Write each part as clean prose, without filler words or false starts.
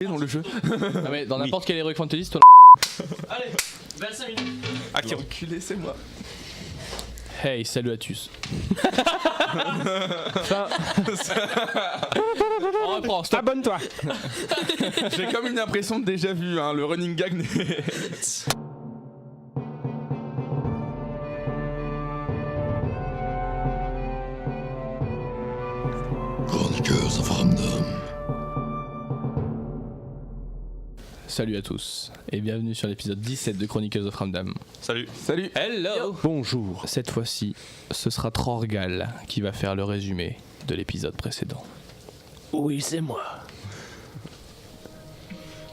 dans le jeu. Ah mais dans n'importe quel Heroic Fantasy, ton Allez, 25 minutes. Ah, qui reculé, c'est moi. Hey, salut à tous. On reprend, stop. Abonne-toi. J'ai comme une impression de déjà vu, hein, le running gag n'est... Chronicles of Random. Salut à tous et bienvenue sur l'épisode 17 de Chronicles of Random. Salut. Hello. Bonjour. Cette fois-ci, ce sera Trorgal qui va faire le résumé de l'épisode précédent. Oui, c'est moi.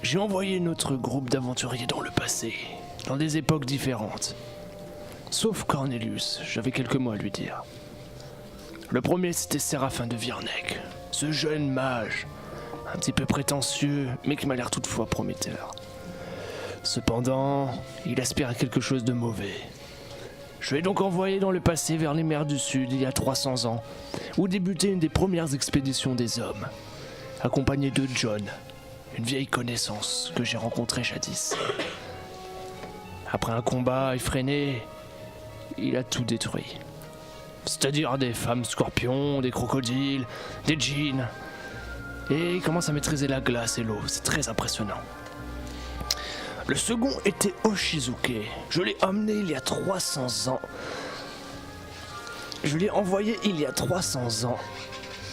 J'ai envoyé notre groupe d'aventuriers dans le passé, dans des époques différentes. Sauf Cornelius, j'avais quelques mots à lui dire. Le premier, c'était Séraphin de Virnec, ce jeune mage, un petit peu prétentieux, mais qui m'a l'air toutefois prometteur. Cependant, il aspire à quelque chose de mauvais. Je l'ai donc envoyé dans le passé vers les mers du Sud il y a 300 ans, où débutait une des premières expéditions des hommes, accompagné de John, une vieille connaissance que j'ai rencontrée jadis. Après un combat effréné, il a tout détruit. C'est-à-dire des femmes scorpions, des crocodiles, des djinns. Et il commence à maîtriser la glace et l'eau, c'est très impressionnant. Le second était Oshizuke. Je l'ai emmené il y a 300 ans. Je l'ai envoyé il y a 300 ans,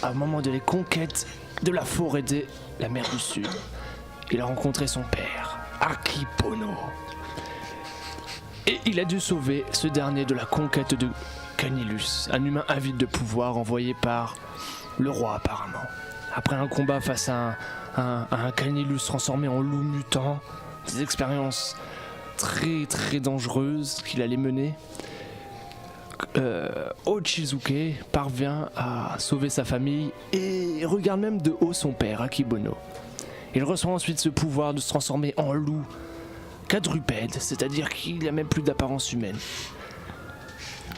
à un moment de les conquêtes de la forêt de la mer du Sud. Il a rencontré son père, Akipono. Et il a dû sauver ce dernier de la conquête de Canilus, un humain avide de pouvoir envoyé par le roi apparemment. Après un combat face à un Canilus transformé en loup mutant, des expériences très très dangereuses qu'il allait mener, Oshizuke parvient à sauver sa famille et regarde même de haut son père, Akibono. Il reçoit ensuite ce pouvoir de se transformer en loup quadrupède, c'est-à-dire qu'il n'a même plus d'apparence humaine.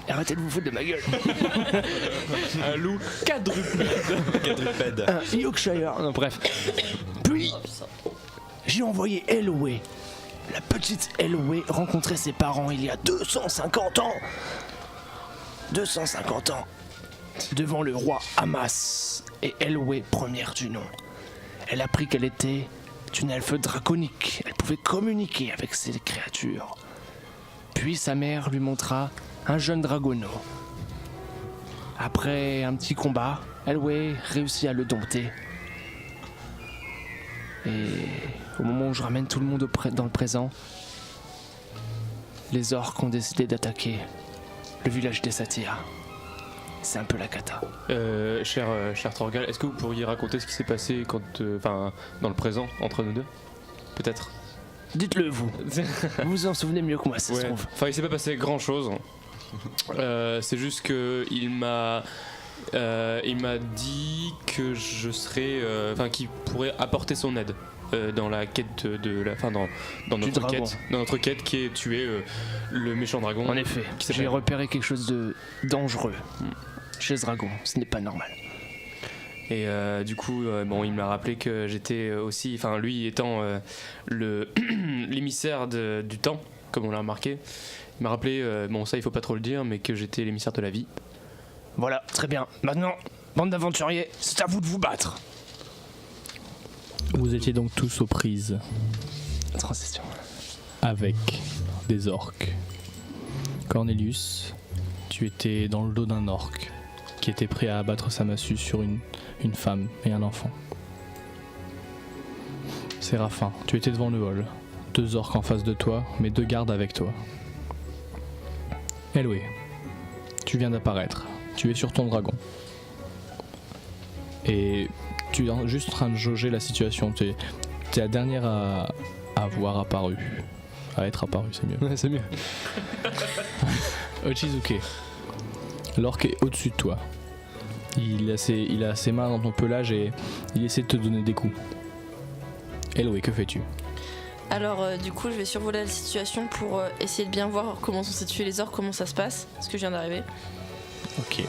Arrêtez de vous foutre de ma gueule. Un loup quadrupède. Un Yorkshire, non bref. Puis, j'ai envoyé Elwë. La petite Elwë rencontrait ses parents il y a 250 ans. 250 ans. Devant le roi Hamas. Et Elwë, première du nom. Elle apprit qu'elle était une elfe draconique. Elle pouvait communiquer avec ces créatures. Puis sa mère lui montra un jeune dragono. Après un petit combat, Elwë réussit à le dompter. Et au moment où je ramène tout le monde dans le présent, les orques ont décidé d'attaquer le village des satyres. C'est un peu la cata. Cher Trorgal, est-ce que vous pourriez raconter ce qui s'est passé dans le présent entre nous deux? Peut-être. Dites-le vous. Vous vous en souvenez mieux que moi, ça se trouve. Enfin, il s'est pas passé grand-chose. C'est juste que il m'a dit que je serais, qu'il pourrait apporter son aide dans la quête dans notre quête qui est tuer le méchant dragon. En effet, j'ai repéré quelque chose de dangereux chez ce dragon. Ce n'est pas normal. Et du coup, il m'a rappelé que j'étais aussi, lui étant l'émissaire du temps, comme on l'a remarqué. Il m'a rappelé, ça il faut pas trop le dire, mais que j'étais l'émissaire de la vie. Voilà, très bien. Maintenant, bande d'aventuriers, c'est à vous de vous battre. Vous étiez donc tous aux prises Transition. avec des orques. Cornelius, tu étais dans le dos d'un orque qui était prêt à abattre sa massue sur une femme et un enfant. Séraphin, tu étais devant le hall. 2 orques en face de toi, mais 2 gardes avec toi. Elwë, tu viens d'apparaître. Tu es sur ton dragon. Et tu es juste en train de jauger la situation. Tu es la dernière à avoir apparu. À être apparu, c'est mieux. Ouais, c'est mieux. Oshizuke, l'orque est au-dessus de toi. Il a ses mains dans ton pelage et il essaie de te donner des coups. Elwë, que fais-tu? Alors du coup je vais survoler la situation pour essayer de bien voir comment sont situés les orques, comment ça se passe, parce que je viens d'arriver. Ok.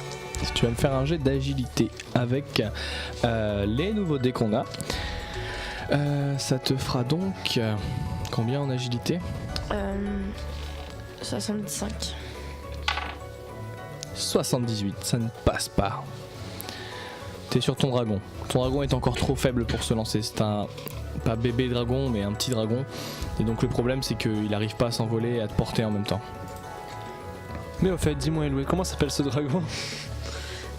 Tu vas me faire un jet d'agilité avec les nouveaux dés qu'on a. Ça te fera donc combien en agilité? 65. 78, ça ne passe pas. T'es sur ton dragon. Ton dragon est encore trop faible pour se lancer. C'est un, pas bébé dragon, mais un petit dragon. Et donc le problème, c'est qu'il n'arrive pas à s'envoler et à te porter en même temps. Mais au fait, dis-moi Eloué, comment s'appelle ce dragon?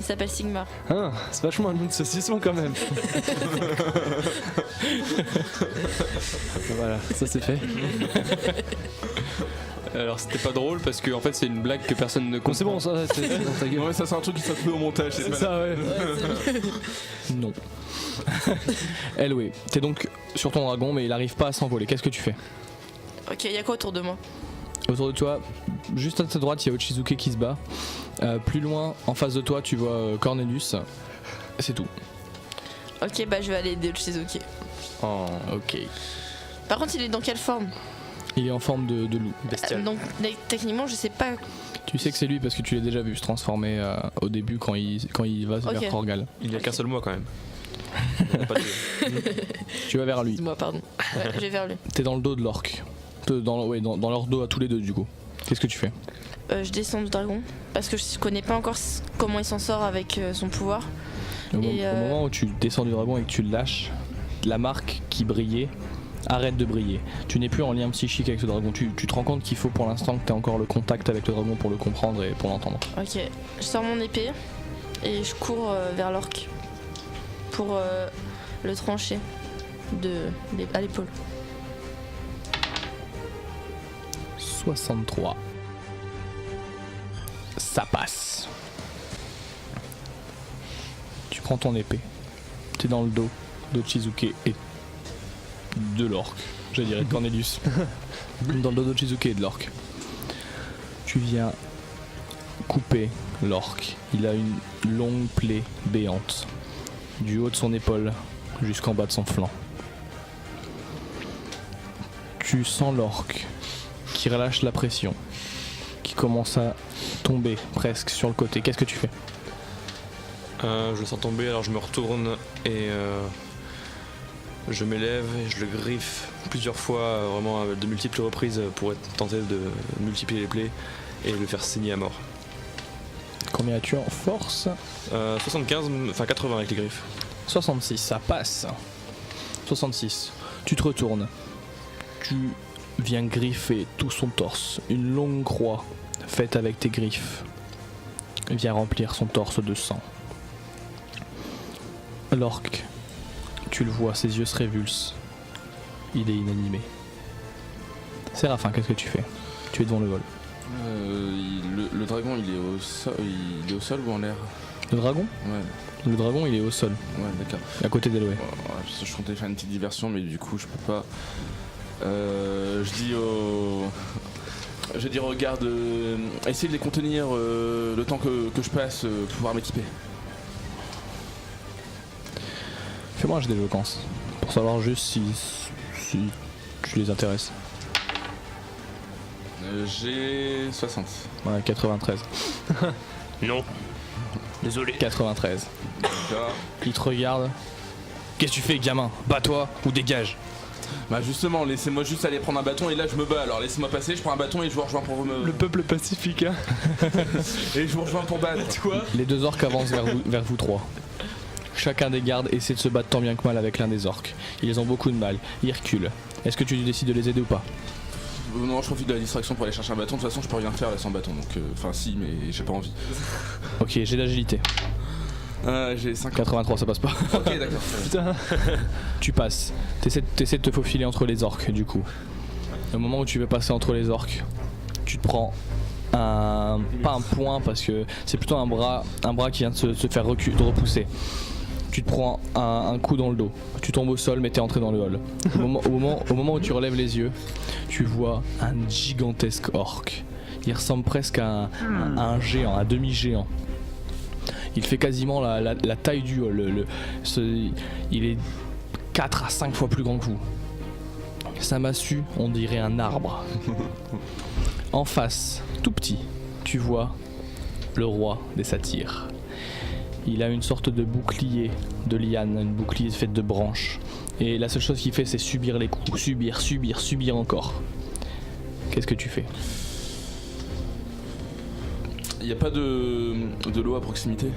Il s'appelle Sigma. Ah, c'est vachement un nom de saucisson quand même. Voilà, ça c'est fait. Alors c'était pas drôle parce que en fait c'est une blague que personne ne Bon, comprend. c'est bon, ça, c'est dans ta gueule. Ouais, ça c'est un truc qui s'appelle au montage. C'est ça, ouais. Non. Eloué, t'es donc sur ton dragon, mais il n'arrive pas à s'envoler. Qu'est-ce que tu fais? Ok, il y a quoi autour de moi? Autour de toi, juste à ta droite, il y a Ochizuke qui se bat. Plus loin, en face de toi, tu vois Cornelius. C'est tout. Ok, bah je vais aller aider Ochizuke. Oh, ok. Par contre, il est dans quelle forme? Il est en forme de loup. Donc techniquement, je sais pas. Tu sais que c'est lui parce que tu l'as déjà vu se transformer au début quand il va vers Korgal. Il n'y a qu'un seul mois quand même. Tu vas vers lui. Excuse-moi, pardon. Ouais, je vais vers lui. T'es dans le dos de l'orque. Dans leur dos à tous les deux du coup. Qu'est-ce que tu fais? Je descends du dragon parce que je connais pas encore comment il s'en sort avec son pouvoir. Au moment où tu descends du dragon et que tu le lâches, la marque qui brillait arrête de briller. Tu n'es plus en lien psychique avec ce dragon. Tu te rends compte qu'il faut pour l'instant que tu aies encore le contact avec le dragon pour le comprendre et pour l'entendre. Ok, je sors mon épée et je cours vers l'orque pour le trancher à l'épaule. 63. Ça passe. Tu prends ton épée. T'es dans le dos d'Ochizuke et de l'orque. Je dirais de Cornelius. Dans le dos d'Ochizuke et de l'orque. Tu viens couper l'orque. Il a une longue plaie béante. Du haut de son épaule jusqu'en bas de son flanc. Tu sens l'orque qui relâche la pression, qui commence à tomber presque sur le côté. Qu'est-ce que tu fais? Je le sens tomber, alors je me retourne et je m'élève et je le griffe plusieurs fois, vraiment de multiples reprises pour tenter de multiplier les plaies et le faire saigner à mort. Combien as-tu en force? 75, enfin 80 avec les griffes. 66, ça passe. 66, tu te retournes. Tu viens griffer tout son torse. Une longue croix faite avec tes griffes vient remplir son torse de sang. L'orque, tu le vois, ses yeux se révulsent. Il est inanimé. Séraphin, qu'est-ce que tu fais? Tu es devant le vol. Le dragon, il est au sol ou en l'air? Le dragon? Ouais. Le dragon, il est au sol, Ouais, d'accord. à côté d'Eloé. Ouais, je comptais faire une petite diversion, mais du coup, je peux pas. Je dis aux gardes, essayez de les contenir le temps que je passe pour pouvoir m'équiper. Fais-moi un jet d'éloquence, pour savoir juste si tu les intéresses. J'ai 60. Ouais, 93. Non. Désolé. 93. D'accord. Il te regarde. Qu'est-ce que tu fais, gamin? Bats-toi ou dégage. Bah justement, laissez-moi juste aller prendre un bâton et là je me bats. Alors laissez-moi passer, je prends un bâton et je vous rejoins pour me... Le peuple pacifique, hein. Et je vous rejoins pour battre. Toi. Les deux orques avancent vers vous trois. Chacun des gardes essaie de se battre tant bien que mal avec l'un des orques. Ils ont beaucoup de mal, ils reculent. Est-ce que tu décides de les aider ou pas? Non, je profite de la distraction pour aller chercher un bâton. De toute façon, je peux rien faire là sans bâton. Donc, enfin, si, mais j'ai pas envie. Ok, j'ai d'agilité. J'ai 50. 83, ça passe pas. Ok, d'accord. Putain. Tu passes. T'essaies de te faufiler entre les orques, du coup. Au moment où tu veux passer entre les orques, tu te prends pas un point parce que c'est plutôt un bras qui vient de se faire de repousser. Tu te prends un coup dans le dos. Tu tombes au sol, mais t'es entré dans le hall. Au moment où tu relèves les yeux, tu vois un gigantesque orque. Il ressemble presque à un géant, un demi-géant. Il fait quasiment la taille du hall. Il est 4 à 5 fois plus grand que vous. Sa massue, on dirait un arbre. En face, tout petit, tu vois le roi des satyres. Il a une sorte de bouclier de liane, une bouclier faite de branches, Et la seule chose qu'il fait c'est subir les coups, subir encore. Qu'est-ce que tu fais? Il n'y a pas de l'eau à proximité?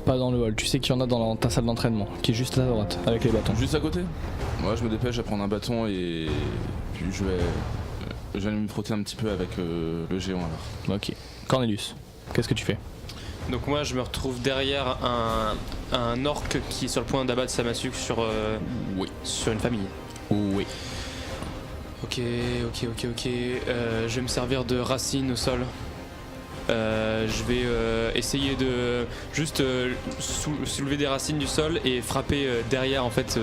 Pas dans le hall, tu sais qu'il y en a dans ta salle d'entraînement, qui est juste à ta droite, avec les bâtons. Juste à côté? Ouais, je me dépêche à prendre un bâton et puis je vais aller me frotter un petit peu avec le géant alors. Ok. Cornelius, qu'est-ce que tu fais? Donc moi je me retrouve derrière un orc qui est sur le point d'abattre sa massue sur une famille. Oui. Ok. Je vais me servir de racines au sol. Je vais essayer de juste soulever des racines du sol et frapper derrière en fait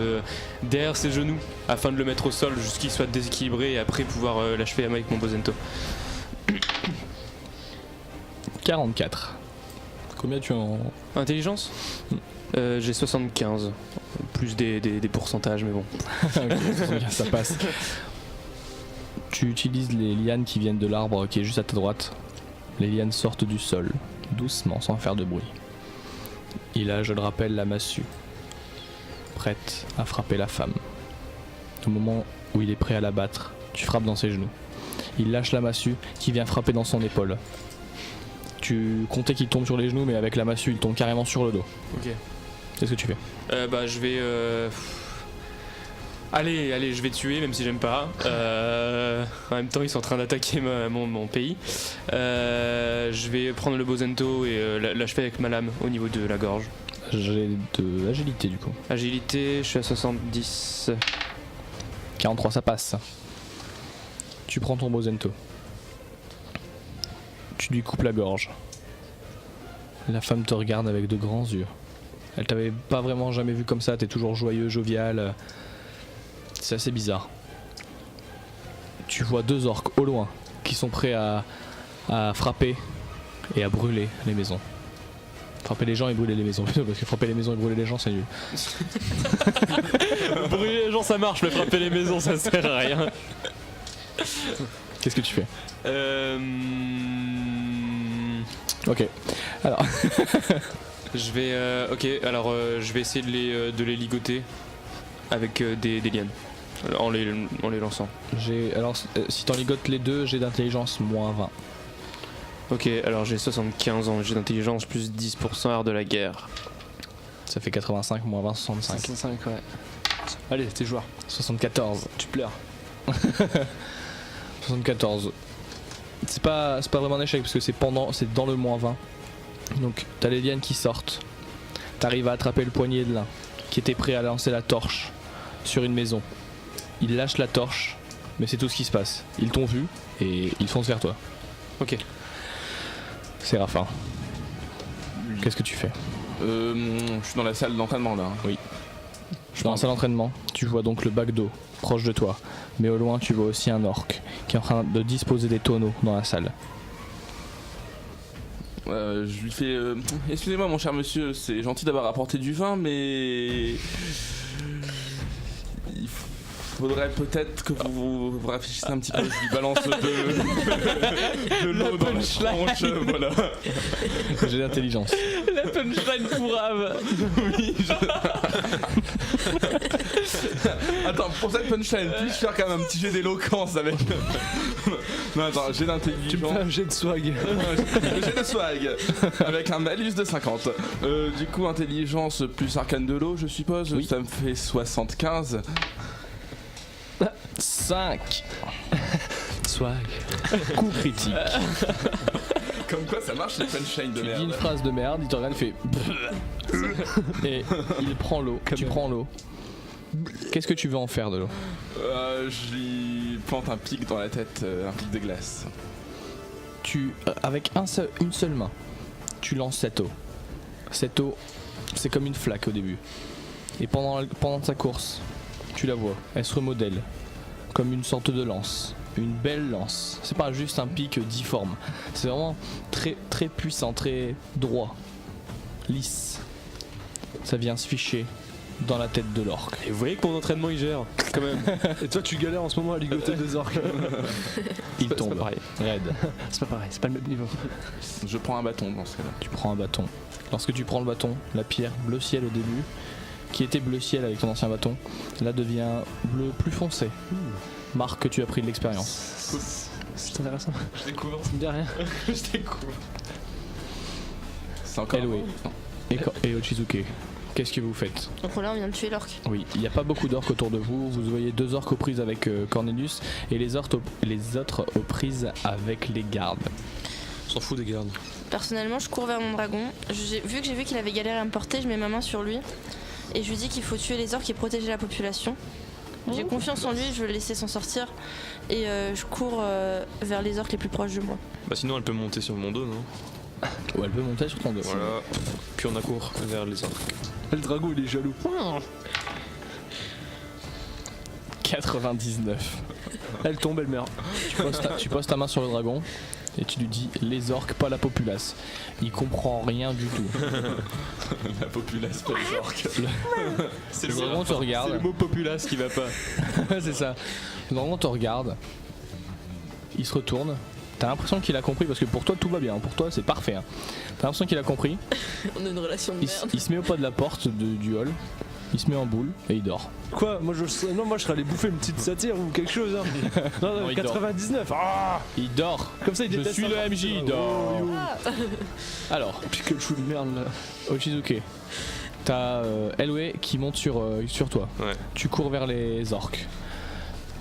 derrière ses genoux afin de le mettre au sol jusqu'il soit déséquilibré et après pouvoir l'achever avec mon Bosento. 44. Combien tu en... Intelligence j'ai 75. Plus des pourcentages mais bon. Ok, ça passe. Tu utilises les lianes qui viennent de l'arbre qui est juste à ta droite. Les lianes sortent du sol, doucement, sans faire de bruit. Il a, je le rappelle, la massue, prête à frapper la femme. Au moment où il est prêt à la battre, tu frappes dans ses genoux. Il lâche la massue qui vient frapper dans son épaule. Tu comptais qu'il tombe sur les genoux, mais avec la massue, il tombe carrément sur le dos. Ok. Qu'est-ce que tu fais? Je vais... Allez, je vais tuer même si j'aime pas. En même temps ils sont en train d'attaquer mon pays. Je vais prendre le Bosento et l'achever avec ma lame au niveau de la gorge. J'ai de l'agilité du coup. Agilité, je suis à 70. 43, ça passe. Tu prends ton Bosento. Tu lui coupes la gorge. La femme te regarde avec de grands yeux. Elle t'avait pas vraiment jamais vu comme ça, t'es toujours joyeux, jovial. C'est assez bizarre. Tu vois 2 orques au loin qui sont prêts à frapper et à brûler les maisons. Frapper les gens et brûler les maisons, parce que frapper les maisons et brûler les gens c'est nul. Brûler les gens ça marche, mais frapper les maisons ça sert à rien. Qu'est-ce que tu fais? Ok. Alors. Je vais essayer de les ligoter avec des lianes. En les lançant. Alors, si t'en ligotes les deux, j'ai d'intelligence moins 20. Ok, alors j'ai 75 ans, j'ai d'intelligence plus 10% art de la guerre. Ça fait 85 moins 20, 65. 65, ouais. Allez, t'es joueur. 74. Tu pleures. 74. C'est pas vraiment un échec parce que c'est dans le moins 20. Donc t'as les lianes qui sortent. T'arrives à attraper le poignet de l'un qui était prêt à lancer la torche sur une maison. Il lâche la torche, mais c'est tout ce qui se passe. Ils t'ont vu et ils foncent vers toi. Ok. Séraphin. Qu'est-ce que tu fais? Je suis dans la salle d'entraînement là. Oui. Dans la salle d'entraînement, tu vois donc le bac d'eau proche de toi. Mais au loin, tu vois aussi un orc qui est en train de disposer des tonneaux dans la salle. Je lui fais excusez-moi mon cher monsieur, c'est gentil d'avoir apporté du vin, mais il faudrait peut-être que vous réfléchissiez un petit peu. Je lui balance de l'eau dans la tronche, voilà. J'ai l'intelligence. La punchline pourrave. Oui. Attends, pour cette punchline, puis-je faire quand même un petit jet d'éloquence avec. Non, attends, j'ai d'intelligence. Tu me fais un jet de swag. J'ai de swag avec un malus de 50. Du coup, intelligence plus arcane de l'eau, je suppose. Oui. Ça me fait 75. 5. Swag. Coup critique. Comme quoi, ça marche cette punchline de Tu dis merde. une phrase de merde, il te regarde, il fait. Et il prend l'eau. Tu prends l'eau. Qu'est-ce que tu veux en faire de l'eau? Je lui plante un pic dans la tête, un pic de glace. Avec une seule main, tu lances cette eau. Cette eau, c'est comme une flaque au début. Et pendant sa course, tu la vois, elle se remodèle comme une sorte de lance. Une belle lance. C'est pas juste un pic difforme. C'est vraiment très, très puissant, très droit, lisse. Ça vient se ficher dans la tête de l'orque. Et vous voyez que mon entraînement il gère quand même. Et toi, tu galères en ce moment à ligoter des orques. Il tombe. C'est pas pareil. Raide. C'est pas pareil, c'est pas le même niveau. Je prends un bâton dans ce cas-là. Tu prends un bâton. Lorsque tu prends le bâton, la pierre bleu ciel au début, qui était bleu ciel avec ton ancien bâton, là devient bleu plus foncé. Marque que tu as pris de l'expérience. C'est intéressant. Je découvre. Ça me dit rien. Je découvre. C'est encore. Elwë et Ochizuke, qu'est-ce que vous faites? Donc là, on vient de tuer l'orque. Oui, il n'y a pas beaucoup d'orques autour de vous. Vous voyez 2 orques aux prises avec Cornelius et les autres aux prises avec les gardes. On s'en fout des gardes. Personnellement, je cours vers mon dragon. Vu que j'ai vu qu'il avait galéré à me porter, je mets ma main sur lui et je lui dis qu'il faut tuer les orques et protéger la population. J'ai confiance en lui, je veux le laisser s'en sortir et je cours vers les orques les plus proches de moi. Bah sinon elle peut monter sur mon dos, non? Ou elle peut monter sur ton dos. Voilà. Puis on accourt vers les orques. Le dragon il est jaloux. 99. Elle tombe, elle meurt. Tu poses ta main sur le dragon et tu lui dis les orques, pas la populace. Il comprend rien du tout. La populace, pas les orques. Le dragon te regarde. C'est le mot populace qui va pas. C'est ça. Le dragon te regarde. Il se retourne. T'as l'impression qu'il a compris parce que pour toi tout va bien. Pour toi c'est parfait. Hein. T'as l'impression qu'il a compris. On a une relation de merde. Il se met au pas de la porte du hall. Il se met en boule et il dort. Quoi? Moi je serais allé bouffer une petite satire ou quelque chose. Hein. Non, il 99. Ah, Il dort. comme ça il Je déteste suis le encore. MJ, il dort. Oh, yo. Alors, Pikachu de merde là. Ochizuke, t'as Elwë qui monte sur toi. Ouais. Tu cours vers les orques.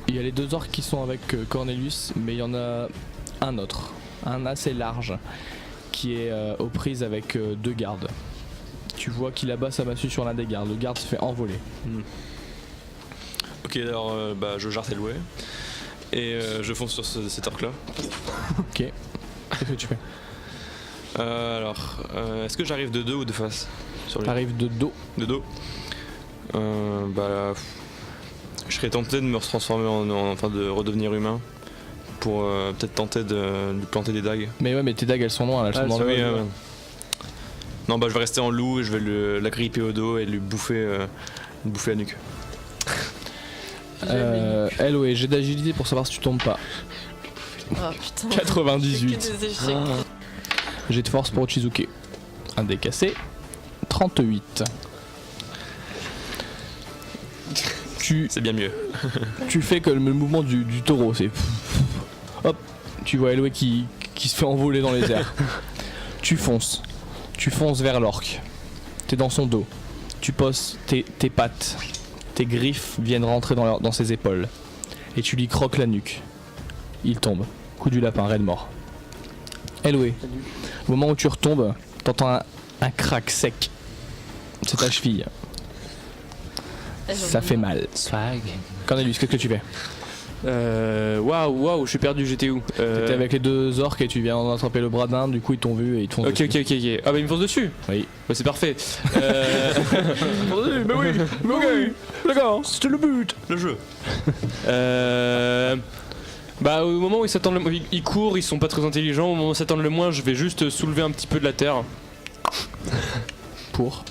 Il y a les 2 orques qui sont avec Cornelius, mais il y en a un autre, un assez large, qui est aux prises avec 2 gardes. Tu vois qu'il abat sa massue sur l'un des gardes. Le garde se fait envoler. Ok, alors bah, je jarte Elwë et je fonce sur cet orque là. Ok. Qu'est-ce que tu fais? Est-ce que j'arrive de dos ou de face sur lui? T'arrives de dos. De dos. Je serais tenté de me transformer enfin de redevenir humain pour peut-être tenter de lui planter des dagues. Mais ouais, mais tes dagues elles sont loin, là, elles sont dans le. Oui, non, bah je vais rester en loup et je vais la gripper au dos et lui bouffer la nuque. Elwë, j'ai d'agilité pour savoir si tu tombes pas. Oh putain. 98. C'est que des échecs. J'ai de force pour Ochizuke. Un dé cassé. 38. C'est bien mieux. Tu fais comme le mouvement du taureau, c'est hop, tu vois Elwë qui se fait envoler dans les airs. Tu fonces vers l'orque. T'es dans son dos. Tu poses tes pattes, tes griffes viennent rentrer dans ses épaules et tu lui croques la nuque. Il tombe. Coup du lapin, raide mort. Elwë, au moment où tu retombes, t'entends un crack sec. C'est ta cheville. Ça fait mal. Swag. Cornelius, qu'est-ce que tu fais? Waouh, je suis perdu, j'étais où? T'étais avec les 2 orques et tu viens d'attraper le bras d'un, du coup ils t'ont vu et ils te foncent Ok. dessus. Ah bah il me fonce dessus. Oui. Bah c'est parfait. Mais oui, d'accord, c'était le but. Le jeu. Bah au moment où ils s'attendent ils courent, ils sont pas très intelligents. Au moment où ils s'attendent le moins, je vais juste soulever un petit peu de la terre. Pour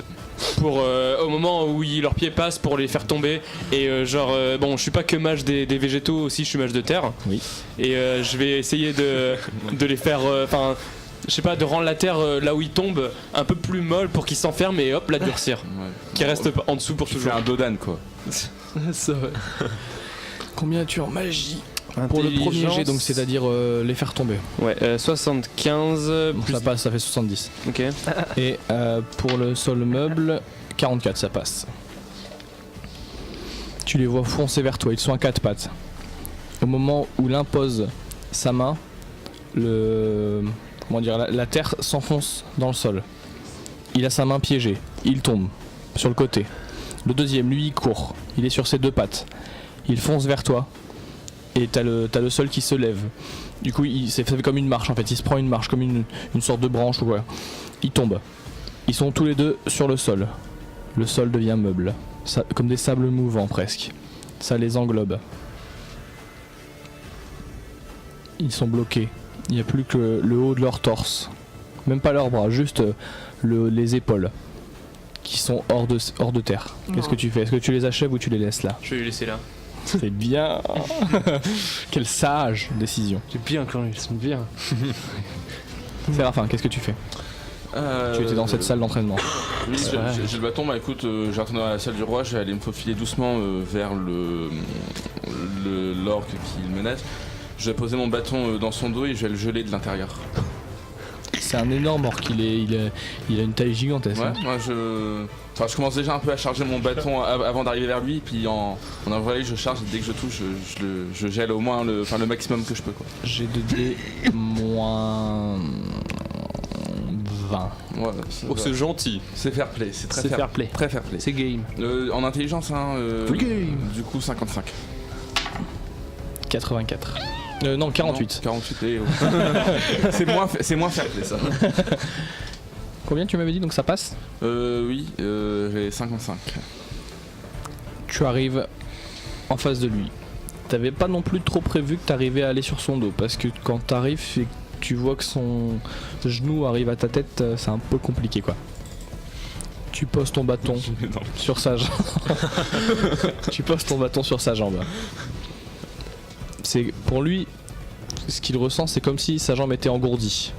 Au moment où leurs pieds passent pour les faire tomber et bon je suis pas que mage des végétaux aussi, je suis mage de terre. Oui. Et je vais essayer de les faire enfin je sais pas, de rendre la terre là où ils tombent un peu plus molle pour qu'ils s'enferment et hop la durcir, qui reste en dessous pour Tu fais toujours. un dodan quoi. ça. Combien as-tu en magie? Pour le premier jet, donc c'est-à-dire les faire tomber. Ouais, 75 Bon, plus ça passe, ça fait 70. OK. Et pour le sol meuble, 44, ça passe. Tu les vois foncer vers toi, ils sont à 4 pattes. Au moment où l'un pose sa main, la terre s'enfonce dans le sol. Il a sa main piégée, il tombe sur le côté. Le deuxième, lui, il court, il est sur ses 2 pattes. Il fonce vers toi. Et t'as le sol qui se lève. Du coup, ça fait comme une marche en fait. Il se prend une marche, comme une sorte de branche ou quoi. Il tombe. Ils sont tous les 2 sur le sol. Le sol devient meuble. Comme des sables mouvants presque. Ça les englobe. Ils sont bloqués. Il n'y a plus que le haut de leur torse. Même pas leurs bras, juste les épaules. Qui sont hors de terre. Qu'est-ce que tu fais? Est-ce que tu les achèves ou tu les laisses là? Je vais les laisser là. C'est bien. Quelle sage décision. C'est bien quand même, c'est bien. Séraphin, qu'est-ce que tu fais? Tu étais dans cette salle d'entraînement. Oui, j'ai le bâton, bah écoute, j'ai retourné dans la salle du roi, je vais aller me faufiler doucement vers l'orque qui le menace. Je vais poser mon bâton dans son dos et je vais le geler de l'intérieur. C'est un énorme orc, il a une taille gigantesque. Ouais, moi je commence déjà un peu à charger mon bâton avant d'arriver vers lui, puis en envoyant je charge et dès que je touche, je gèle au moins le maximum que je peux quoi. J'ai 2D moins 20. Ouais, c'est gentil. C'est fair play, c'est très C'est fair play. Très fair play. C'est game. En intelligence, hein, Full game. du coup 55. 84. Non, 48. Non, 48 c'est moins fair play ça. Combien tu m'avais dit donc ça passe? Oui, j'ai 55. Tu arrives en face de lui. T'avais pas non plus trop prévu que t'arrivais à aller sur son dos parce que quand t'arrives et que tu vois que son genou arrive à ta tête, c'est un peu compliqué quoi. Tu poses ton bâton sur sa jambe. Tu poses ton bâton sur sa jambe. C'est pour lui, ce qu'il ressent, c'est comme si sa jambe était engourdie.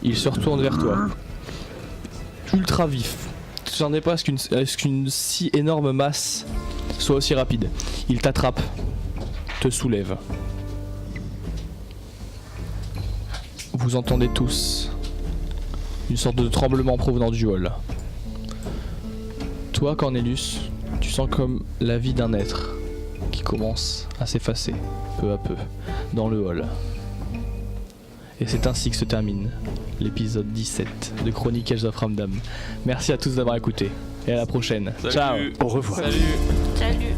Il se retourne vers toi, ultra vif. Tu t'attendais pas à ce qu'une si énorme masse soit aussi rapide. Il t'attrape, te soulève. Vous entendez tous une sorte de tremblement provenant du hall. Toi, Cornelius, tu sens comme la vie d'un être qui commence à s'effacer peu à peu dans le hall. Et c'est ainsi que se termine l'épisode 17 de Chronicles of Ramdam. Merci à tous d'avoir écouté et à la prochaine. Salut. Ciao. Au revoir. Salut. Salut.